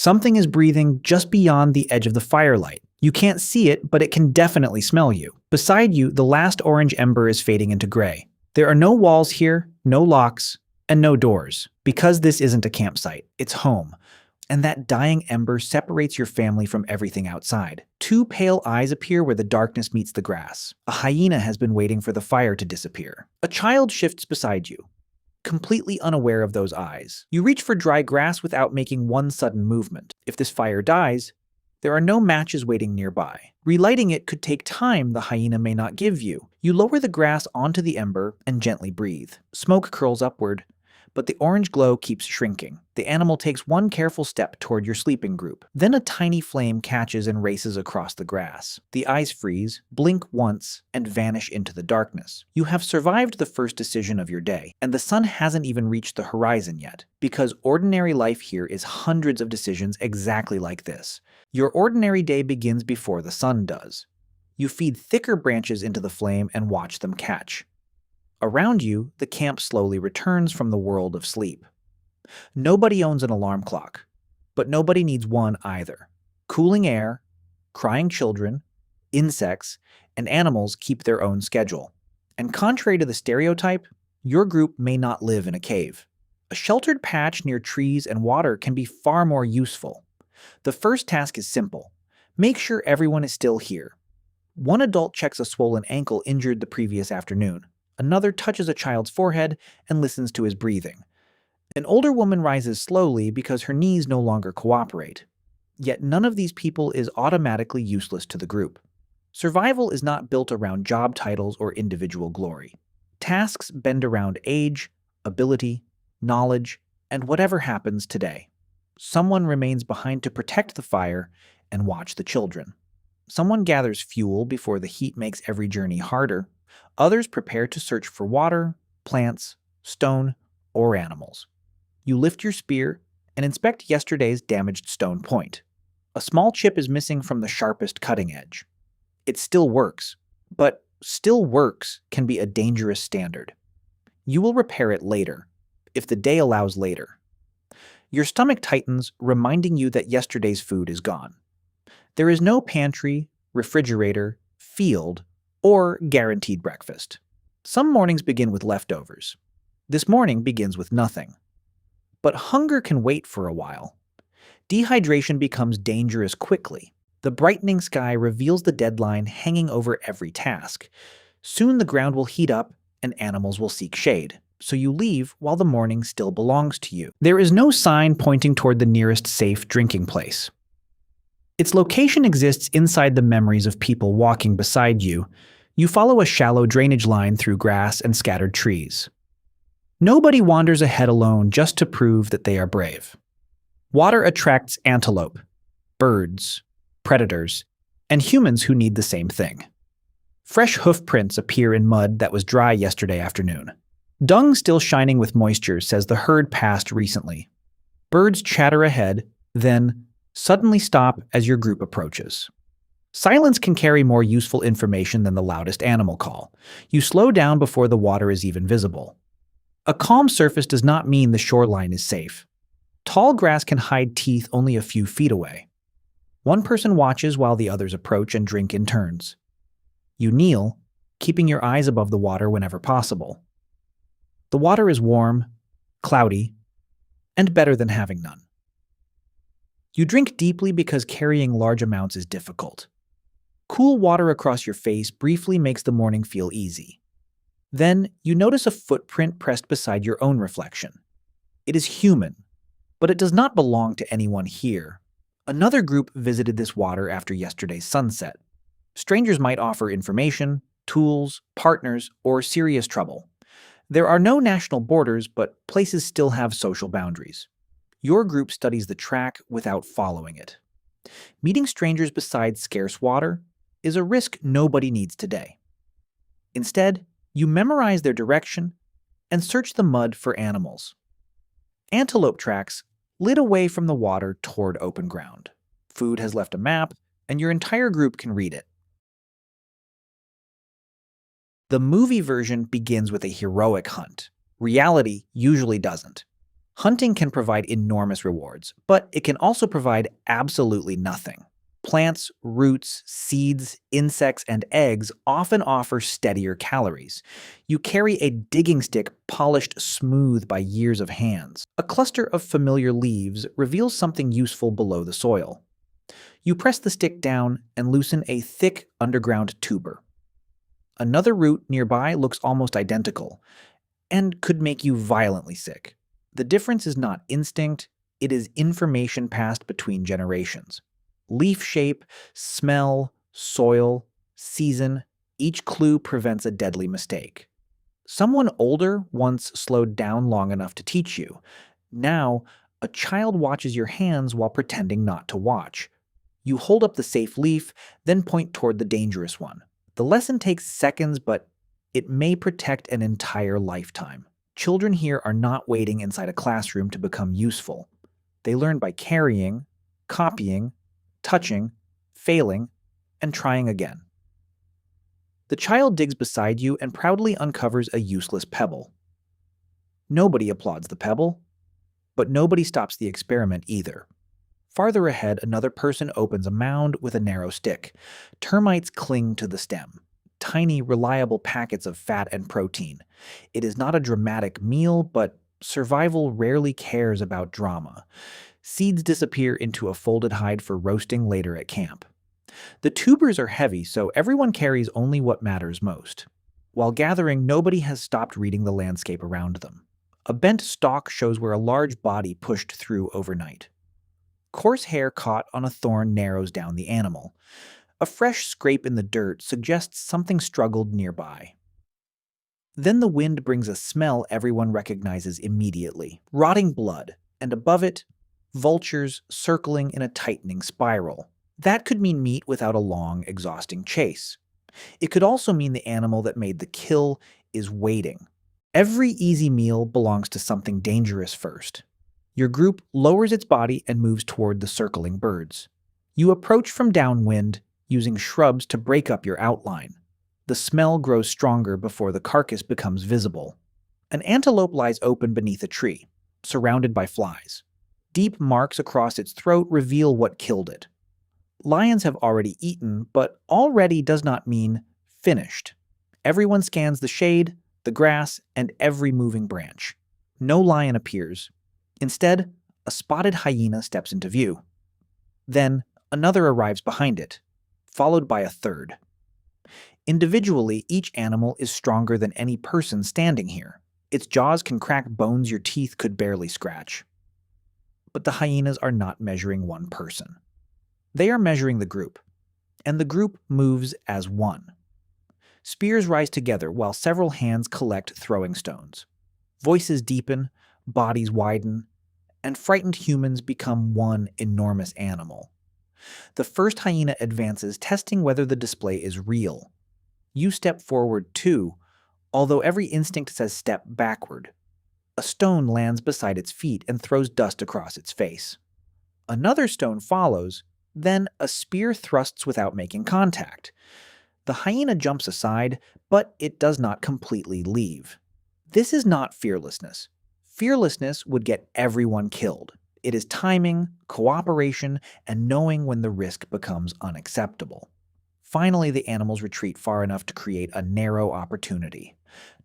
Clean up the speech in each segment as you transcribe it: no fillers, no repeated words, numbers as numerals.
Something is breathing just beyond the edge of the firelight. You can't see it, but it can definitely smell you. Beside you, the last orange ember is fading into gray. There are no walls here, no locks, and no doors. Because this isn't a campsite, it's home. And that dying ember separates your family from everything outside. Two pale eyes appear where the darkness meets the grass. A hyena has been waiting for the fire to disappear. A child shifts beside you, completely unaware of those eyes. You reach for dry grass without making one sudden movement. If this fire dies, there are no matches waiting nearby. Relighting it could take time the hyena may not give you. You lower the grass onto the ember and gently breathe. Smoke curls upward, but the orange glow keeps shrinking. The animal takes one careful step toward your sleeping group. Then a tiny flame catches and races across the grass. The eyes freeze, blink once, and vanish into the darkness. You have survived the first decision of your day, and the sun hasn't even reached the horizon yet, because ordinary life here is hundreds of decisions exactly like this. Your ordinary day begins before the sun does. You feed thicker branches into the flame and watch them catch. Around you, the camp slowly returns from the world of sleep. Nobody owns an alarm clock, but nobody needs one either. Cooling air, crying children, insects, and animals keep their own schedule. And contrary to the stereotype, your group may not live in a cave. A sheltered patch near trees and water can be far more useful. The first task is simple. Make sure everyone is still here. One adult checks a swollen ankle injured the previous afternoon. Another touches a child's forehead and listens to his breathing. An older woman rises slowly because her knees no longer cooperate. Yet none of these people is automatically useless to the group. Survival is not built around job titles or individual glory. Tasks bend around age, ability, knowledge, and whatever happens today. Someone remains behind to protect the fire and watch the children. Someone gathers fuel before the heat makes every journey harder. Others prepare to search for water, plants, stone, or animals. You lift your spear and inspect yesterday's damaged stone point. A small chip is missing from the sharpest cutting edge. It still works, but still works can be a dangerous standard. You will repair it later, if the day allows later. Your stomach tightens, reminding you that yesterday's food is gone. There is no pantry, refrigerator, field, or guaranteed breakfast. Some mornings begin with leftovers. This morning begins with nothing. But hunger can wait for a while. Dehydration becomes dangerous quickly. The brightening sky reveals the deadline hanging over every task. Soon the ground will heat up and animals will seek shade, so you leave while the morning still belongs to you. There is no sign pointing toward the nearest safe drinking place. Its location exists inside the memories of people walking beside you. You follow a shallow drainage line through grass and scattered trees. Nobody wanders ahead alone just to prove that they are brave. Water attracts antelope, birds, predators, and humans who need the same thing. Fresh hoof prints appear in mud that was dry yesterday afternoon. Dung still shining with moisture says the herd passed recently. Birds chatter ahead, then suddenly stop as your group approaches. Silence can carry more useful information than the loudest animal call. You slow down before the water is even visible. A calm surface does not mean the shoreline is safe. Tall grass can hide teeth only a few feet away. One person watches while the others approach and drink in turns. You kneel, keeping your eyes above the water whenever possible. The water is warm, cloudy, and better than having none. You drink deeply because carrying large amounts is difficult. Cool water across your face briefly makes the morning feel easy. Then, you notice a footprint pressed beside your own reflection. It is human, but it does not belong to anyone here. Another group visited this water after yesterday's sunset. Strangers might offer information, tools, partners, or serious trouble. There are no national borders, but places still have social boundaries. Your group studies the track without following it. Meeting strangers beside scarce water is a risk nobody needs today. Instead, you memorize their direction and search the mud for animals. Antelope tracks lead away from the water toward open ground. Food has left a map, and your entire group can read it. The movie version begins with a heroic hunt. Reality usually doesn't. Hunting can provide enormous rewards, but it can also provide absolutely nothing. Plants, roots, seeds, insects, and eggs often offer steadier calories. You carry a digging stick polished smooth by years of hands. A cluster of familiar leaves reveals something useful below the soil. You press the stick down and loosen a thick underground tuber. Another root nearby looks almost identical and could make you violently sick. The difference is not instinct, it is information passed between generations. Leaf shape, smell, soil, season, each clue prevents a deadly mistake. Someone older once slowed down long enough to teach you. Now, a child watches your hands while pretending not to watch. You hold up the safe leaf, then point toward the dangerous one. The lesson takes seconds, but it may protect an entire lifetime. Children here are not waiting inside a classroom to become useful. They learn by carrying, copying, touching, failing, and trying again. The child digs beside you and proudly uncovers a useless pebble. Nobody applauds the pebble, but nobody stops the experiment either. Farther ahead, another person opens a mound with a narrow stick. Termites cling to the stem. Tiny, reliable packets of fat and protein. It is not a dramatic meal, but survival rarely cares about drama. Seeds disappear into a folded hide for roasting later at camp. The tubers are heavy, so everyone carries only what matters most. While gathering, nobody has stopped reading the landscape around them. A bent stalk shows where a large body pushed through overnight. Coarse hair caught on a thorn narrows down the animal. A fresh scrape in the dirt suggests something struggled nearby. Then the wind brings a smell everyone recognizes immediately, rotting blood, and above it, vultures circling in a tightening spiral. That could mean meat without a long, exhausting chase. It could also mean the animal that made the kill is waiting. Every easy meal belongs to something dangerous first. Your group lowers its body and moves toward the circling birds. You approach from downwind, using shrubs to break up your outline. The smell grows stronger before the carcass becomes visible. An antelope lies open beneath a tree, surrounded by flies. Deep marks across its throat reveal what killed it. Lions have already eaten, but already does not mean finished. Everyone scans the shade, the grass, and every moving branch. No lion appears. Instead, a spotted hyena steps into view. Then, another arrives behind it, followed by a third. Individually, each animal is stronger than any person standing here. Its jaws can crack bones your teeth could barely scratch. But the hyenas are not measuring one person. They are measuring the group, and the group moves as one. Spears rise together while several hands collect throwing stones. Voices deepen, bodies widen, and frightened humans become one enormous animal. The first hyena advances, testing whether the display is real. You step forward too, although every instinct says step backward. A stone lands beside its feet and throws dust across its face. Another stone follows, then a spear thrusts without making contact. The hyena jumps aside, but it does not completely leave. This is not fearlessness. Fearlessness would get everyone killed. It is timing, cooperation, and knowing when the risk becomes unacceptable. Finally, the animals retreat far enough to create a narrow opportunity.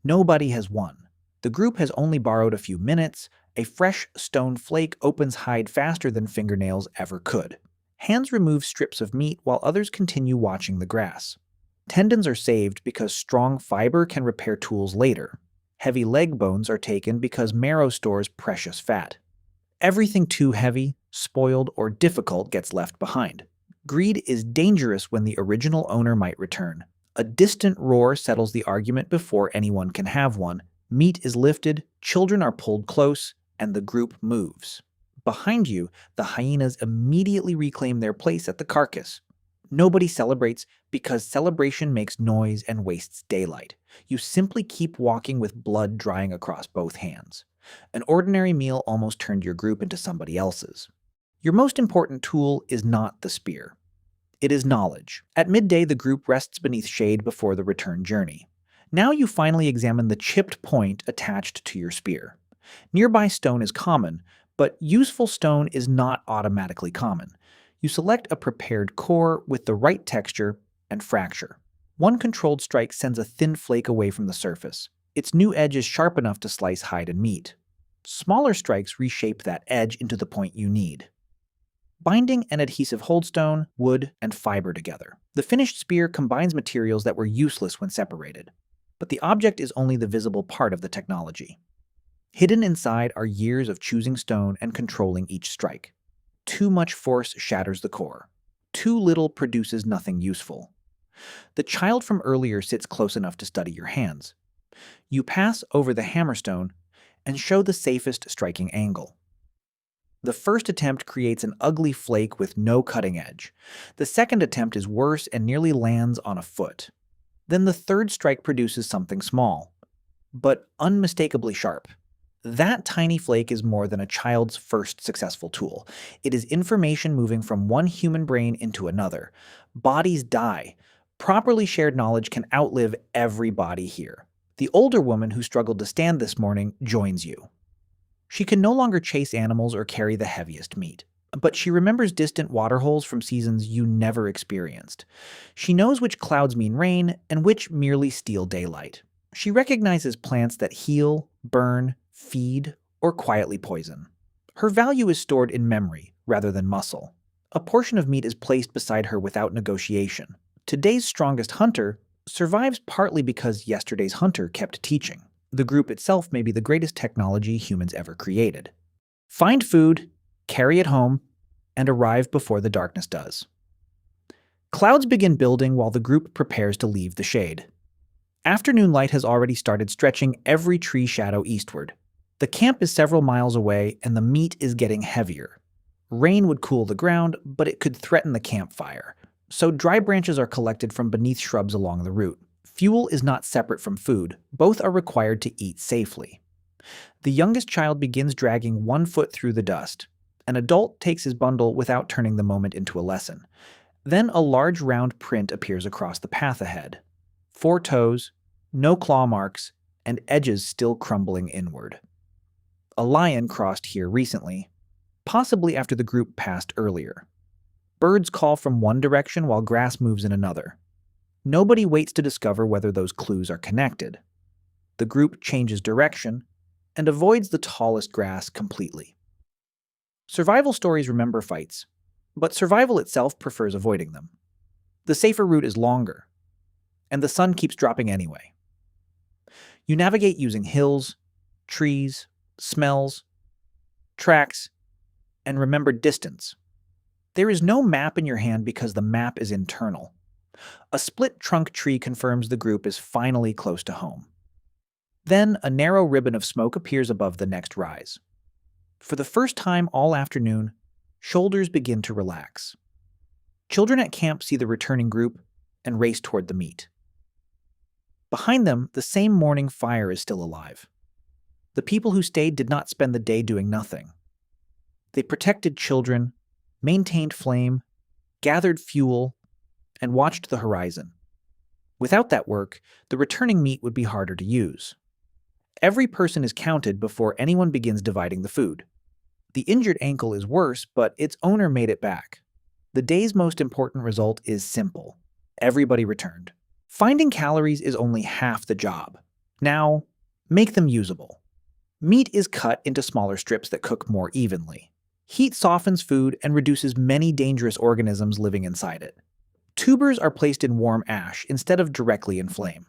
Nobody has won. The group has only borrowed a few minutes. A fresh stone flake opens hide faster than fingernails ever could. Hands remove strips of meat while others continue watching the grass. Tendons are saved because strong fiber can repair tools later. Heavy leg bones are taken because marrow stores precious fat. Everything too heavy, spoiled, or difficult gets left behind. Greed is dangerous when the original owner might return. A distant roar settles the argument before anyone can have one. Meat is lifted, children are pulled close, and the group moves. Behind you, the hyenas immediately reclaim their place at the carcass. Nobody celebrates because celebration makes noise and wastes daylight. You simply keep walking with blood drying across both hands. An ordinary meal almost turned your group into somebody else's. Your most important tool is not the spear. It is knowledge. At midday, the group rests beneath shade before the return journey. Now you finally examine the chipped point attached to your spear. Nearby stone is common, but useful stone is not automatically common. You select a prepared core with the right texture and fracture. One controlled strike sends a thin flake away from the surface. Its new edge is sharp enough to slice hide and meat. Smaller strikes reshape that edge into the point you need. Binding and adhesive hold stone, wood, and fiber together. The finished spear combines materials that were useless when separated. But the object is only the visible part of the technology. Hidden inside are years of choosing stone and controlling each strike. Too much force shatters the core. Too little produces nothing useful. The child from earlier sits close enough to study your hands. You pass over the hammerstone and show the safest striking angle. The first attempt creates an ugly flake with no cutting edge. The second attempt is worse and nearly lands on a foot. Then the third strike produces something small, but unmistakably sharp. That tiny flake is more than a child's first successful tool. It is information moving from one human brain into another. Bodies die. Properly shared knowledge can outlive every body here. The older woman who struggled to stand this morning joins you. She can no longer chase animals or carry the heaviest meat, but she remembers distant waterholes from seasons you never experienced. She knows which clouds mean rain and which merely steal daylight. She recognizes plants that heal, burn, feed, or quietly poison. Her value is stored in memory rather than muscle. A portion of meat is placed beside her without negotiation. Today's strongest hunter survives partly because yesterday's hunter kept teaching. The group itself may be the greatest technology humans ever created. Find food, carry it home, and arrive before the darkness does. Clouds begin building while the group prepares to leave the shade. Afternoon light has already started stretching every tree shadow eastward. The camp is several miles away and the meat is getting heavier. Rain would cool the ground, but it could threaten the campfire. So dry branches are collected from beneath shrubs along the route. Fuel is not separate from food. Both are required to eat safely. The youngest child begins dragging 1 foot through the dust. An adult takes his bundle without turning the moment into a lesson. Then a large round print appears across the path ahead. 4 toes, no claw marks, and edges still crumbling inward. A lion crossed here recently, possibly after the group passed earlier. Birds call from one direction while grass moves in another. Nobody waits to discover whether those clues are connected. The group changes direction and avoids the tallest grass completely. Survival stories remember fights, but survival itself prefers avoiding them. The safer route is longer, and the sun keeps dropping anyway. You navigate using hills, trees, smells, tracks, and remember distance. There is no map in your hand because the map is internal. A split trunk tree confirms the group is finally close to home. Then a narrow ribbon of smoke appears above the next rise. For the first time all afternoon, shoulders begin to relax. Children at camp see the returning group and race toward the meat. Behind them, the same morning fire is still alive. The people who stayed did not spend the day doing nothing. They protected children, maintained flame, gathered fuel, and watched the horizon. Without that work, the returning meat would be harder to use. Every person is counted before anyone begins dividing the food. The injured ankle is worse, but its owner made it back. The day's most important result is simple. Everybody returned. Finding calories is only half the job. Now, make them usable. Meat is cut into smaller strips that cook more evenly. Heat softens food and reduces many dangerous organisms living inside it. Tubers are placed in warm ash instead of directly in flame.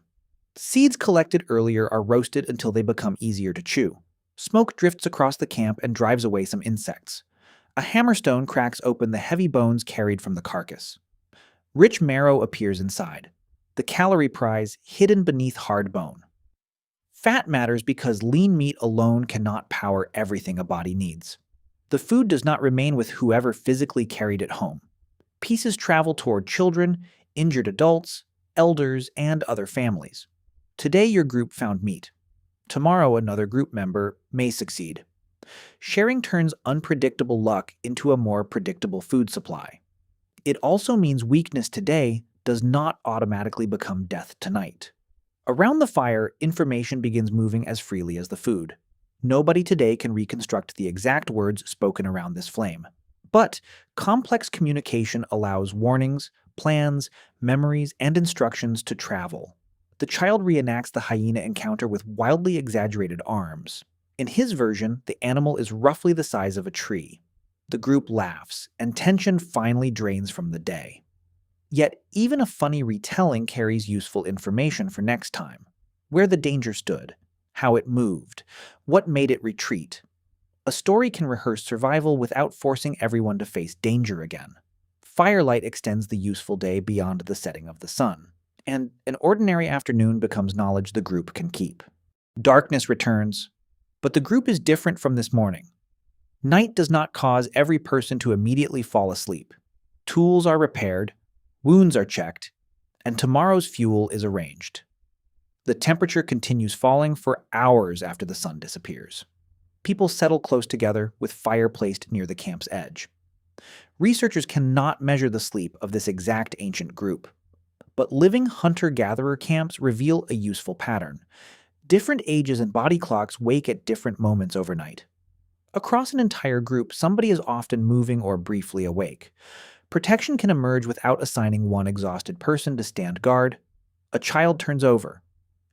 Seeds collected earlier are roasted until they become easier to chew. Smoke drifts across the camp and drives away some insects. A hammerstone cracks open the heavy bones carried from the carcass. Rich marrow appears inside, the calorie prize hidden beneath hard bone. Fat matters because lean meat alone cannot power everything a body needs. The food does not remain with whoever physically carried it home. Pieces travel toward children, injured adults, elders, and other families. Today your group found meat. Tomorrow another group member may succeed. Sharing turns unpredictable luck into a more predictable food supply. It also means weakness today does not automatically become death tonight. Around the fire, information begins moving as freely as the food. Nobody today can reconstruct the exact words spoken around this flame. But complex communication allows warnings, plans, memories, and instructions to travel. The child reenacts the hyena encounter with wildly exaggerated arms. In his version, the animal is roughly the size of a tree. The group laughs, and tension finally drains from the day. Yet, even a funny retelling carries useful information for next time. Where the danger stood, how it moved, what made it retreat. A story can rehearse survival without forcing everyone to face danger again. Firelight extends the useful day beyond the setting of the sun, and an ordinary afternoon becomes knowledge the group can keep. Darkness returns, but the group is different from this morning. Night does not cause every person to immediately fall asleep. Tools are repaired, wounds are checked, and tomorrow's fuel is arranged. The temperature continues falling for hours after the sun disappears. People settle close together with fire placed near the camp's edge. Researchers cannot measure the sleep of this exact ancient group, but living hunter-gatherer camps reveal a useful pattern. Different ages and body clocks wake at different moments overnight. Across an entire group, somebody is often moving or briefly awake. Protection can emerge without assigning one exhausted person to stand guard. A child turns over.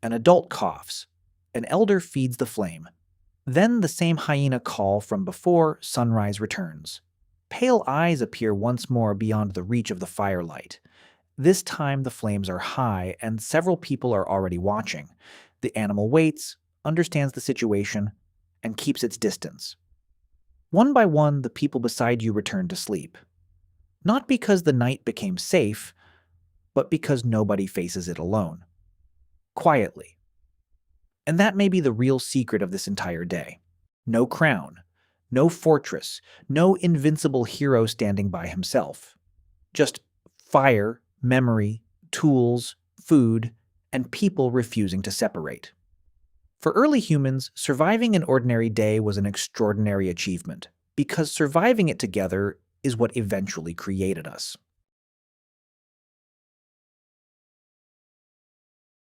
An adult coughs. An elder feeds the flame. Then the same hyena call from before sunrise returns. Pale eyes appear once more beyond the reach of the firelight. This time the flames are high and several people are already watching. The animal waits, understands the situation, and keeps its distance. One by one, the people beside you return to sleep. Not because the night became safe, but because nobody faces it alone. Quietly. And that may be the real secret of this entire day. No crown, no fortress, no invincible hero standing by himself. Just fire, memory, tools, food, and people refusing to separate. For early humans, surviving an ordinary day was an extraordinary achievement, because surviving it together is what eventually created us.